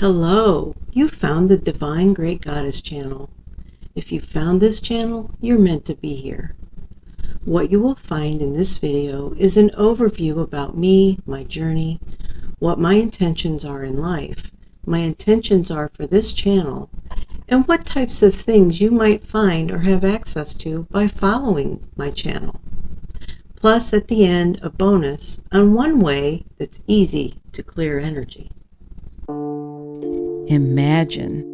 Hello, you found the Divine Great Goddess channel. If you found this channel, you're meant to be here. What you will find in this video is an overview about me, my journey, what my intentions are in life, my intentions are for this channel, and what types of things you might find or have access to by following my channel. Plus, at the end, a bonus on one way that's easy to clear energy. Imagine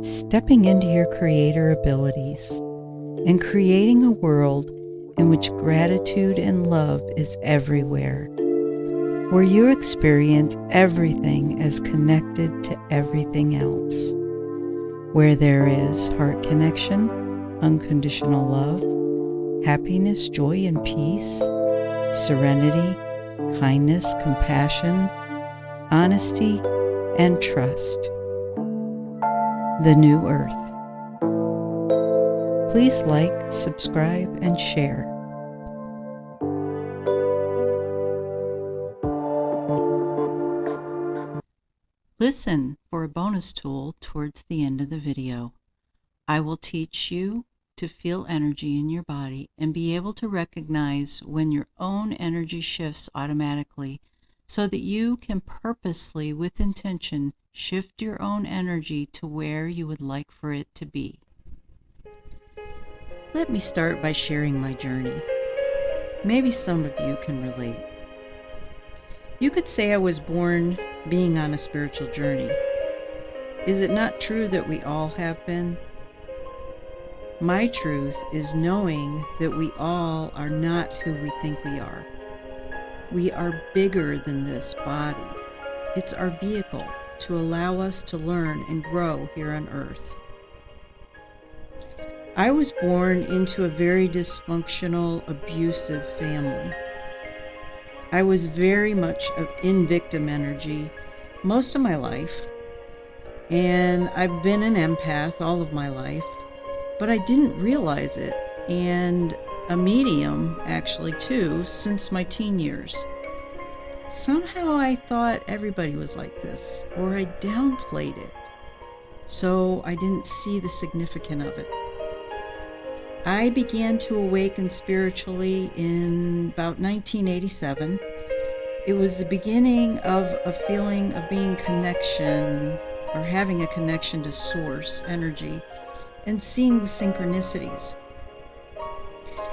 stepping into your creator abilities and creating a world in which gratitude and love is everywhere, where you experience everything as connected to everything else, where there is heart connection, unconditional love, happiness, joy, and peace, serenity, kindness, compassion, honesty, and trust. The New Earth. Please like, subscribe, and share. Listen for a bonus tool towards the end of the video. I will teach you to feel energy in your body and be able to recognize when your own energy shifts automatically so that you can purposely, with intention, shift your own energy to where you would like for it to be. Let me start by sharing my journey. Maybe some of you can relate. You could say I was born being on a spiritual journey. Is it not true that we all have been? My truth is knowing that we all are not who we think we are. We are bigger than this body. It's our vehicle to allow us to learn and grow here on earth. I was born into a very dysfunctional, abusive family. I was very much in victim energy most of my life, and I've been an empath all of my life, but I didn't realize it, and a medium actually too, since my teen years. Somehow I thought everybody was like this, or I downplayed it, so I didn't see the significance of it. I began to awaken spiritually in about 1987. It was the beginning of a feeling of being connection, or having a connection to source energy, and seeing the synchronicities.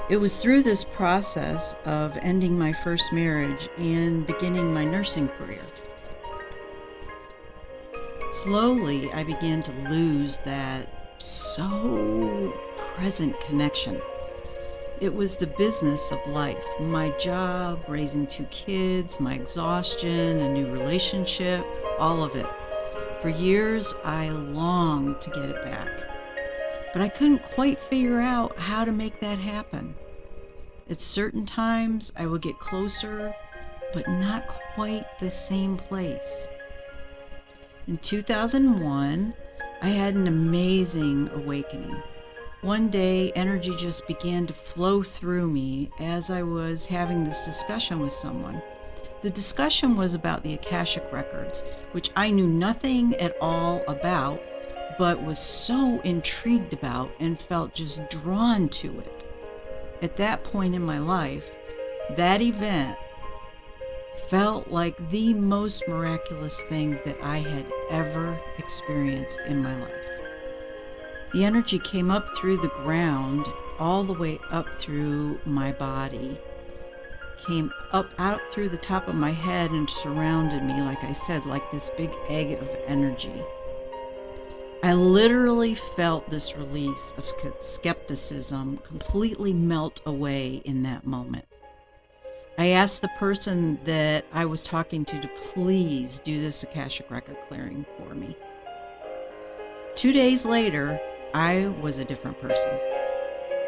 It was through this process of ending my first marriage and beginning my nursing career. Slowly, I began to lose that so present connection. It was the business of life, my job, raising 2 kids, my exhaustion, a new relationship, all of it. For years, I longed to get it back, but I couldn't quite figure out how to make that happen. At certain times, I would get closer, but not quite the same place. In 2001, I had an amazing awakening. One day, energy just began to flow through me as I was having this discussion with someone. The discussion was about the Akashic Records, which I knew nothing at all about, but was so intrigued about and felt just drawn to it. At that point in my life, that event felt like the most miraculous thing that I had ever experienced in my life. The energy came up through the ground, all the way up through my body, came up out through the top of my head and surrounded me, like I said, like this big egg of energy. I literally felt this release of skepticism completely melt away in that moment. I asked the person that I was talking to please do this Akashic Record Clearing for me. 2 days later, I was a different person.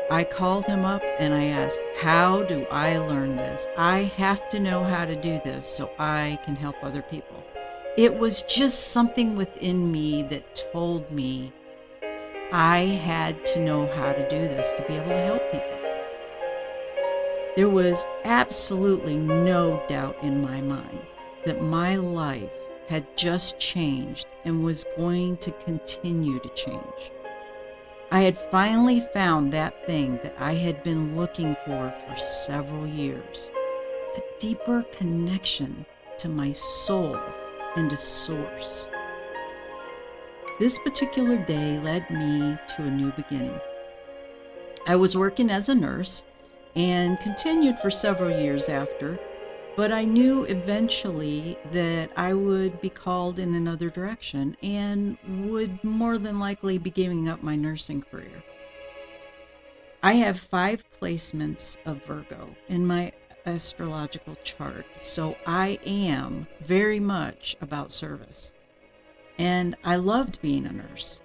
I called him up and I asked, how do I learn this? I have to know how to do this so I can help other people. It was just something within me that told me I had to know how to do this to be able to help people. There was absolutely no doubt in my mind that my life had just changed and was going to continue to change. I had finally found that thing that I had been looking for several years, a deeper connection to my soul and to Source. This particular day led me to a new beginning. I was working as a nurse and continued for several years after, but I knew eventually that I would be called in another direction and would more than likely be giving up my nursing career. I have 5 placements of Virgo in my astrological chart, so I am very much about service. And I loved being a nurse.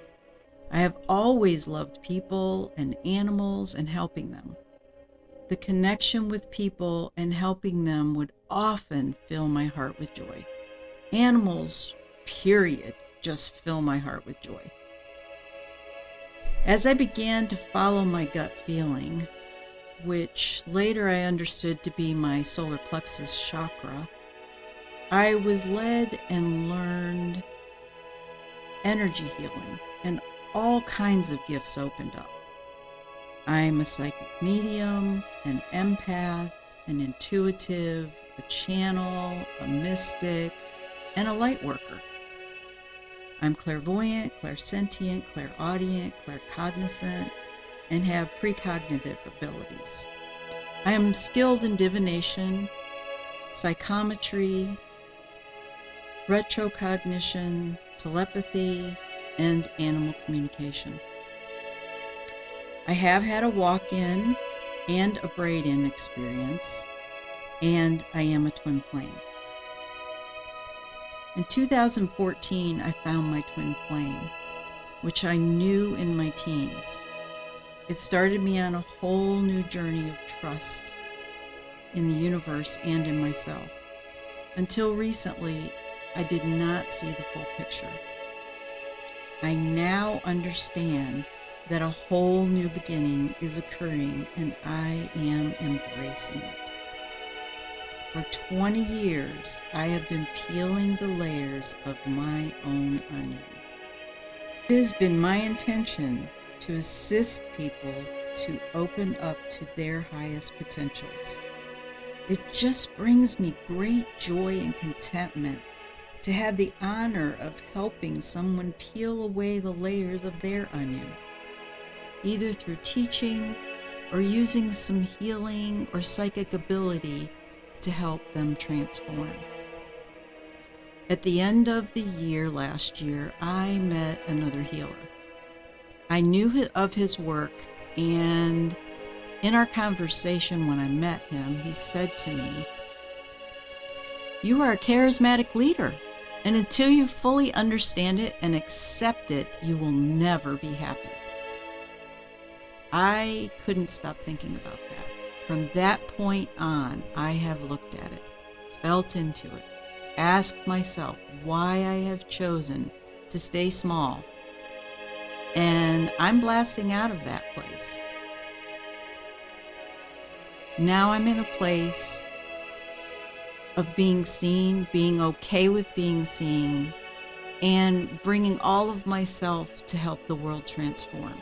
I have always loved people and animals and helping them. The connection with people and helping them would often fill my heart with joy. Animals, period, just fill my heart with joy. As I began to follow my gut feeling, which later I understood to be my solar plexus chakra, I was led and learned energy healing, and all kinds of gifts opened up. I'm a psychic medium, an empath, an intuitive, a channel, a mystic, and a light worker. I'm clairvoyant, clairsentient, clairaudient, claircognizant, and have precognitive abilities. I am skilled in divination, psychometry, retrocognition, telepathy, and animal communication. I have had a walk-in and a braid-in experience, and I am a twin flame. In 2014, I found my twin flame, which I knew in my teens. It started me on a whole new journey of trust in the universe and in myself. Until recently, I did not see the full picture. I now understand that a whole new beginning is occurring, and I am embracing it. For 20 years, I have been peeling the layers of my own onion. It has been my intention to assist people to open up to their highest potentials. It just brings me great joy and contentment to have the honor of helping someone peel away the layers of their onion, either through teaching or using some healing or psychic ability to help them transform. At the end of the year last year, I met another healer. I knew of his work, and in our conversation when I met him, he said to me, "You are a charismatic leader, and until you fully understand it and accept it, you will never be happy." I couldn't stop thinking about that. From that point on, I have looked at it, felt into it, asked myself why I have chosen to stay small, and I'm blasting out of that place. Now I'm in a place of being seen, being okay with being seen, and bringing all of myself to help the world transform.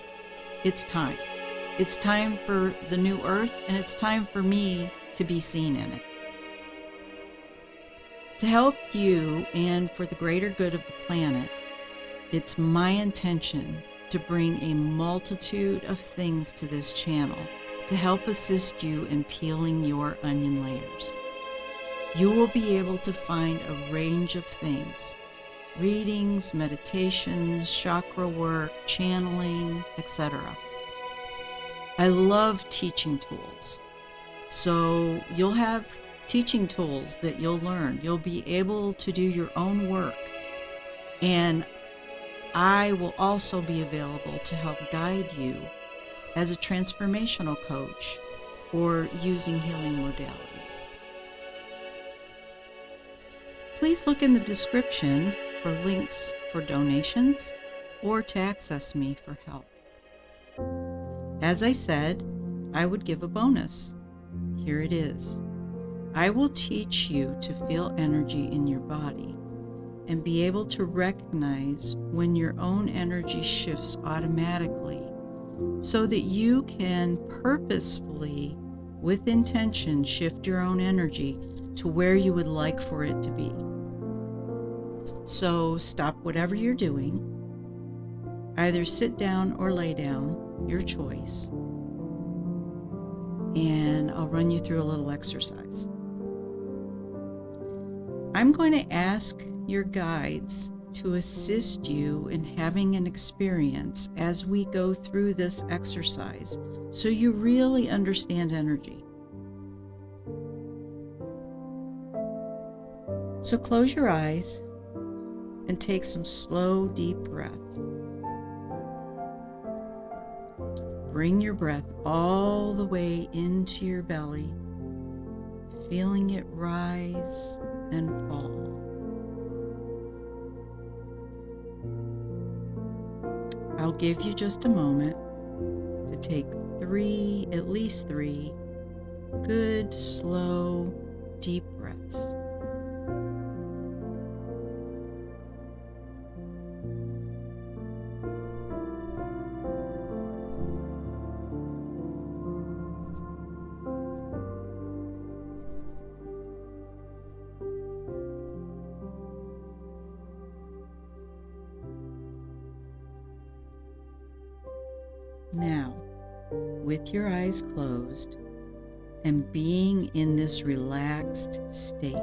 It's time. It's time for the new earth, and it's time for me to be seen in it. To help you and for the greater good of the planet, it's my intention to bring a multitude of things to this channel to help assist you in peeling your onion layers. You will be able to find a range of things: readings, meditations, chakra work, channeling, etc. I love teaching tools. So you'll have teaching tools that you'll learn. You'll be able to do your own work. And I will also be available to help guide you as a transformational coach or using healing modalities. Please look in the description for links for donations or to access me for help. As I said, I would give a bonus. Here it is. I will teach you to feel energy in your body and be able to recognize when your own energy shifts automatically so that you can purposefully, with intention, shift your own energy to where you would like for it to be. So stop whatever you're doing, either sit down or lay down, your choice, and I'll run you through a little exercise. I'm going to ask your guides to assist you in having an experience as we go through this exercise so you really understand energy. So close your eyes and take some slow, deep breaths. Bring your breath all the way into your belly, feeling it rise and fall. I'll give you just a moment to take at least three good, slow, deep breaths. Now, with your eyes closed and being in this relaxed state,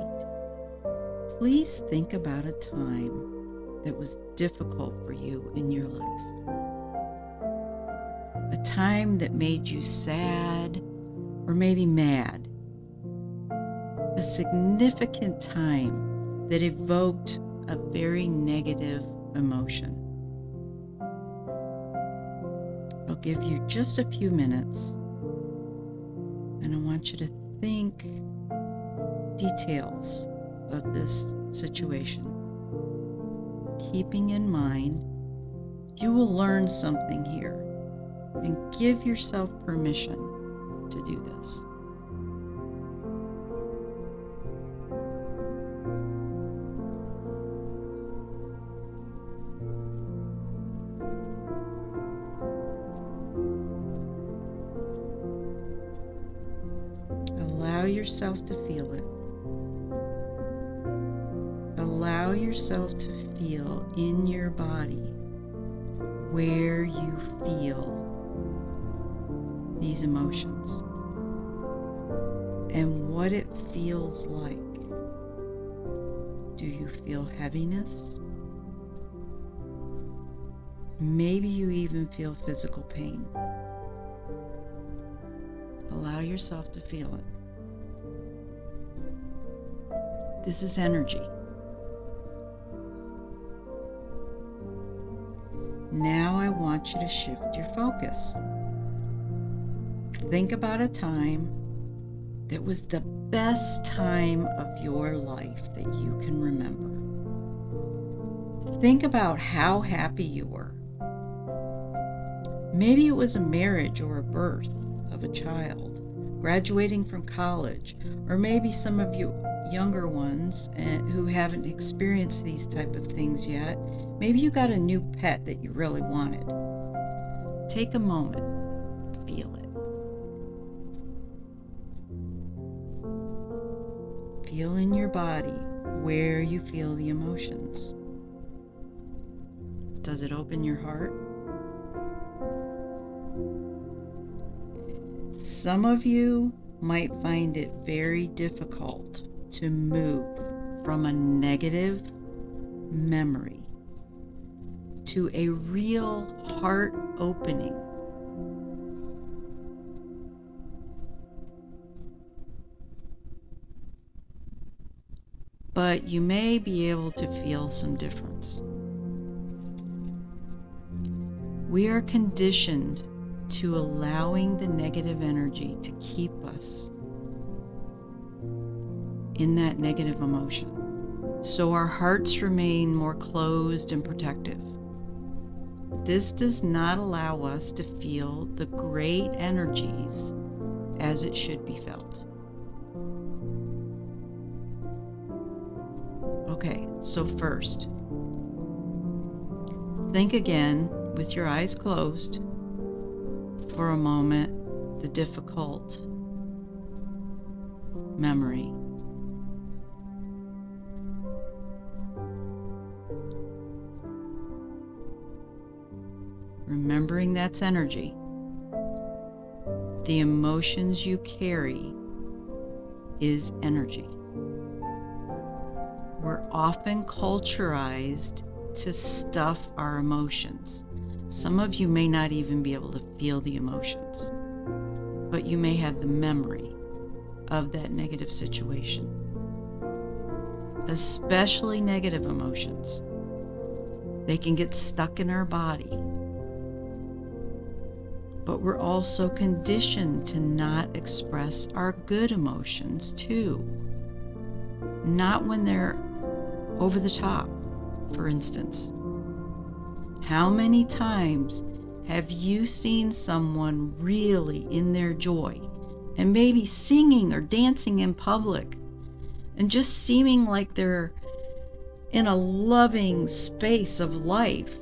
please think about a time that was difficult for you in your life. A time that made you sad or maybe mad. A significant time that evoked a very negative emotion. I'll give you just a few minutes, and I want you to think details of this situation. Keeping in mind, you will learn something here, and give yourself permission to do this. Allow yourself to feel it. Allow yourself to feel in your body where you feel these emotions and what it feels like. Do you feel heaviness? Maybe you even feel physical pain. Allow yourself to feel it. This is energy. Now I want you to shift your focus. Think about a time that was the best time of your life that you can remember. Think about how happy you were. Maybe it was a marriage or a birth of a child, graduating from college, or maybe some of you younger ones who haven't experienced these type of things yet. Maybe you got a new pet that you really wanted. Take a moment, feel it. Feel in your body where you feel the emotions. Does it open your heart? Some of you might find it very difficult to move from a negative memory to a real heart opening. But you may be able to feel some difference. We are conditioned to allowing the negative energy to keep us in that negative emotion. So our hearts remain more closed and protective. This does not allow us to feel the great energies as it should be felt. Okay, so first, think again with your eyes closed for a moment the difficult memory. Remembering that's energy. The emotions you carry is energy. We're often culturized to stuff our emotions. Some of you may not even be able to feel the emotions, but you may have the memory of that negative situation. Especially negative emotions. They can get stuck in our body. But we're also conditioned to not express our good emotions too. Not when they're over the top, for instance. How many times have you seen someone really in their joy and maybe singing or dancing in public and just seeming like they're in a loving space of life?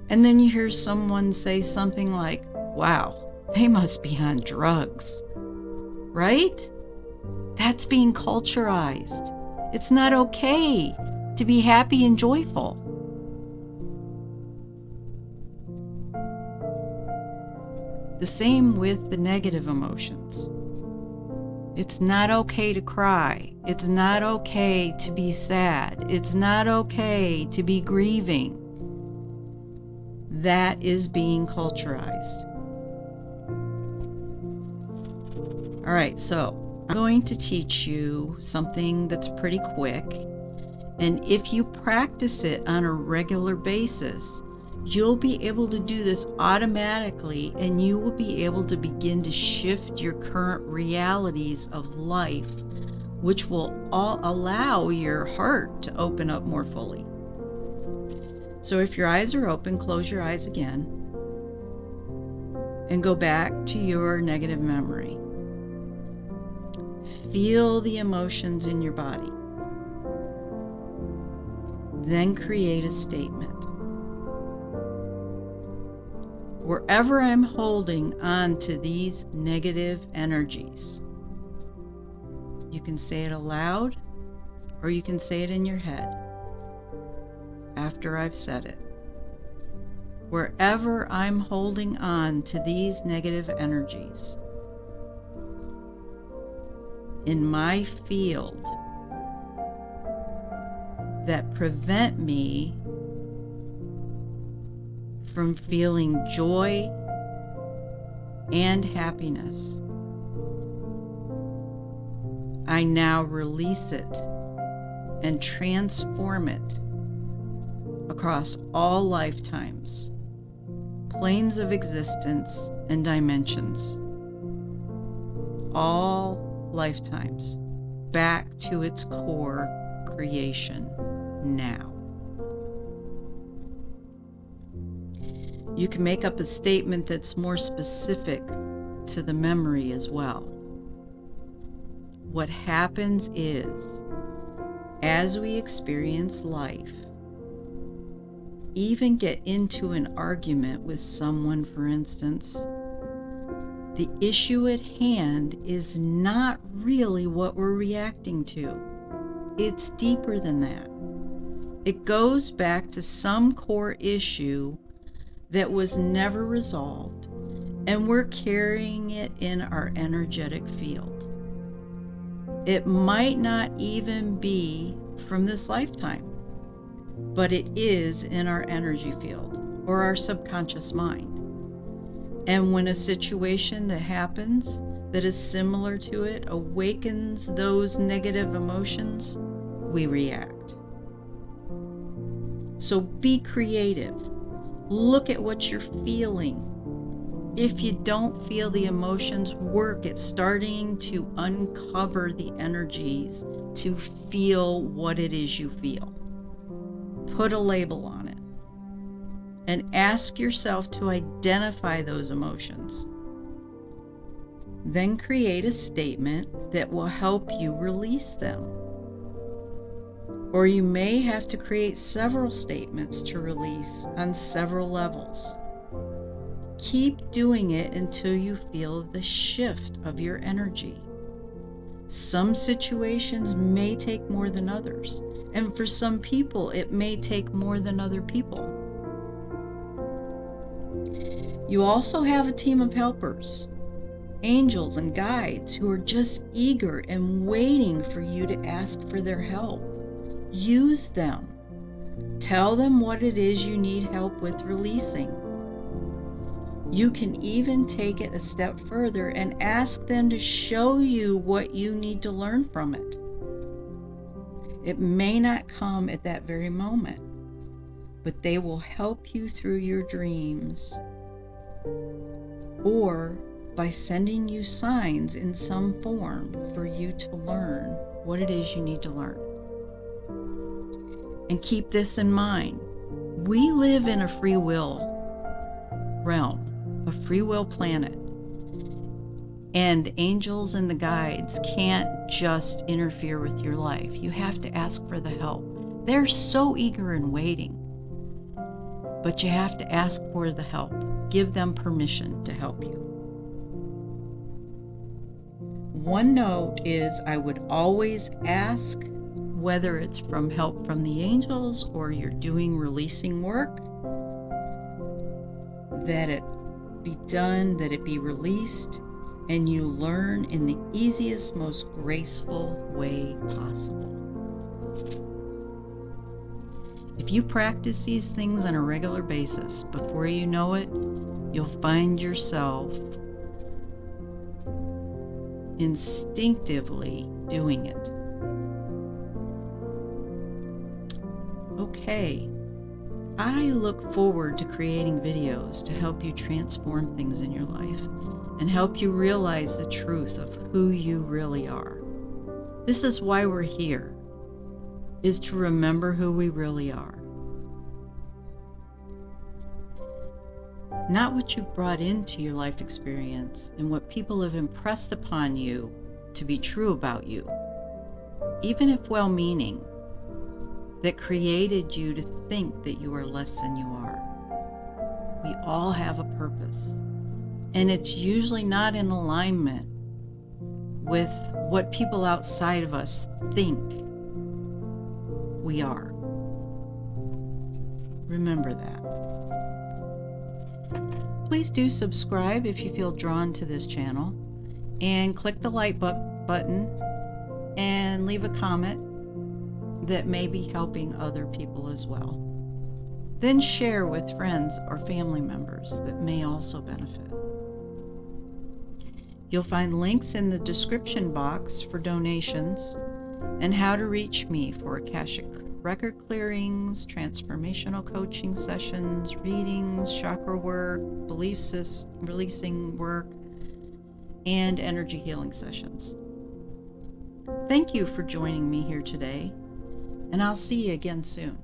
And then you hear someone say something like, wow, they must be on drugs, right? That's being culturized. It's not okay to be happy and joyful. The same with the negative emotions. It's not okay to cry. It's not okay to be sad. It's not okay to be grieving. That is being culturized. All right, so I'm going to teach you something that's pretty quick. And if you practice it on a regular basis, you'll be able to do this automatically, and you will be able to begin to shift your current realities of life, which will allow your heart to open up more fully. So if your eyes are open, close your eyes again and go back to your negative memory. Feel the emotions in your body. Then create a statement. Wherever I'm holding on to these negative energies, you can say it aloud or you can say it in your head. After I've said it. Wherever I'm holding on to these negative energies in my field that prevent me from feeling joy and happiness, I now release it and transform it across all lifetimes, planes of existence, and dimensions. All lifetimes, back to its core creation now. You can make up a statement that's more specific to the memory as well. What happens is, as we experience life, even get into an argument with someone, for instance, the issue at hand is not really what we're reacting to. It's deeper than that. It goes back to some core issue that was never resolved, and we're carrying it in our energetic field. It might not even be from this lifetime, but it is in our energy field or our subconscious mind. And when a situation that happens that is similar to it awakens those negative emotions, we react. So be creative. Look at what you're feeling. If you don't feel the emotions, work at starting to uncover the energies to feel what it is you feel. Put a label on it and ask yourself to identify those emotions. Then create a statement that will help you release them. Or you may have to create several statements to release on several levels. Keep doing it until you feel the shift of your energy. Some situations may take more than others, and for some people, it may take more than other people. You also have a team of helpers, angels and guides who are just eager and waiting for you to ask for their help. Use them. Tell them what it is you need help with releasing. You can even take it a step further and ask them to show you what you need to learn from it. It may not come at that very moment, but they will help you through your dreams, or by sending you signs in some form for you to learn what it is you need to learn. And keep this in mind. We live in a free will realm, a free will planet. And the angels and the guides can't just interfere with your life. You have to ask for the help. They're so eager and waiting. But you have to ask for the help. Give them permission to help you. One note is I would always ask, whether it's from help from the angels or you're doing releasing work, that it be done, that it be released, and you learn in the easiest, most graceful way possible. If you practice these things on a regular basis, before you know it, you'll find yourself instinctively doing it. Okay, I look forward to creating videos to help you transform things in your life and help you realize the truth of who you really are. This is why we're here, is to remember who we really are. Not what you've brought into your life experience and what people have impressed upon you to be true about you, even if well-meaning, that created you to think that you are less than you are. We all have a purpose, and it's usually not in alignment with what people outside of us think we are. Remember that. Please do subscribe if you feel drawn to this channel, and click the like button and leave a comment that may be helping other people as well. Then share with friends or family members that may also benefit. You'll find links in the description box for donations and how to reach me for Akashic Record Clearings, transformational coaching sessions, readings, chakra work, belief releasing work, and energy healing sessions. Thank you for joining me here today, and I'll see you again soon.